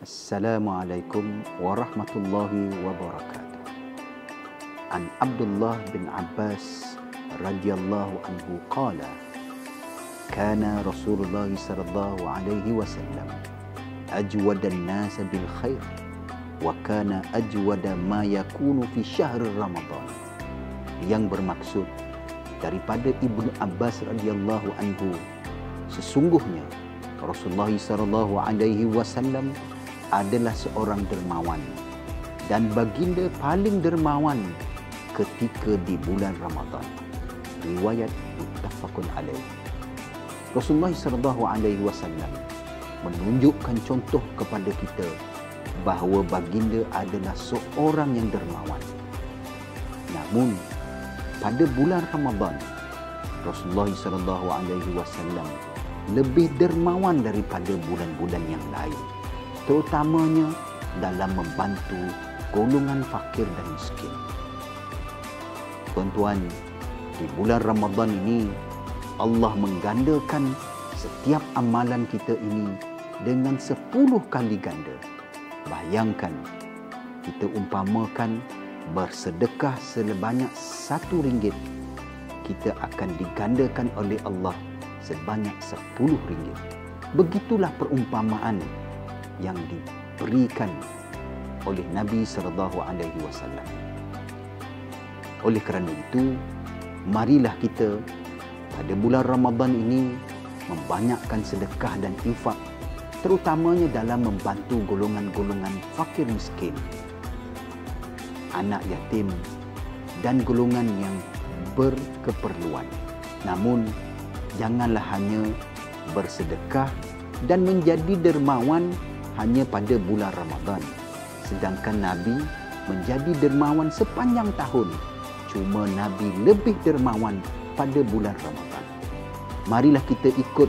Assalamualaikum warahmatullahi wabarakatuh. An Abdullah bin Abbas radhiyallahu anhu qala kana Rasulullah sallallahu alaihi wasallam ajwadan nas bil khair wa kana ajwada ma yakunu fi syahr Ramadan. Yang bermaksud daripada Ibnu Abbas radhiyallahu anhu, sesungguhnya Rasulullah sallallahu alaihi wasallam adalah seorang dermawan dan baginda paling dermawan ketika di bulan Ramadan. Riwayat muttafaqun alaih. Rasulullah sallallahu alaihi wasallam menunjukkan contoh kepada kita bahawa baginda adalah seorang yang dermawan. Namun pada bulan Ramadan, Rasulullah sallallahu alaihi wasallam lebih dermawan daripada bulan-bulan yang lain, terutamanya dalam membantu golongan fakir dan miskin. Tuan-tuan, di bulan Ramadan ini Allah menggandakan setiap amalan kita ini dengan 10 kali ganda. Bayangkan, kita umpamakan bersedekah sebanyak RM1, kita akan digandakan oleh Allah sebanyak RM10. Begitulah perumpamaan yang diberikan oleh Nabi sallallahu alaihi wasallam. Oleh kerana itu, marilah kita pada bulan Ramadan ini membanyakkan sedekah dan infak, terutamanya dalam membantu golongan-golongan fakir miskin, anak yatim dan golongan yang berkeperluan. Namun janganlah hanya bersedekah dan menjadi dermawan hanya pada bulan Ramadan, sedangkan Nabi menjadi dermawan sepanjang tahun. Cuma Nabi lebih dermawan pada bulan Ramadan. Marilah kita ikut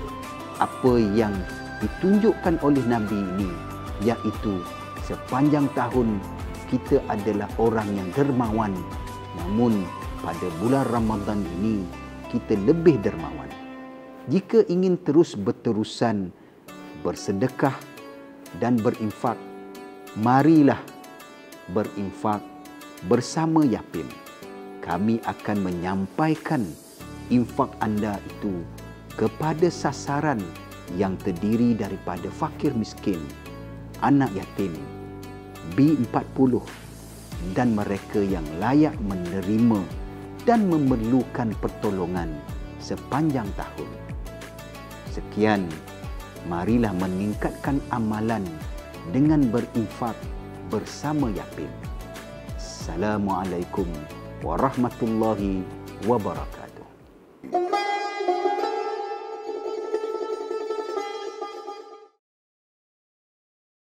apa yang ditunjukkan oleh Nabi ini, iaitu sepanjang tahun kita adalah orang yang dermawan, namun pada bulan Ramadan ini kita lebih dermawan. Jika ingin terus berterusan bersedekah dan berinfak, marilah berinfak bersama Yapim. Kami akan menyampaikan infak anda itu kepada sasaran yang terdiri daripada fakir miskin, anak yatim, B40 dan mereka yang layak menerima dan memerlukan pertolongan sepanjang tahun. Sekian, marilah meningkatkan amalan dengan berinfak bersama Yapim. Assalamualaikum warahmatullahi wabarakatuh.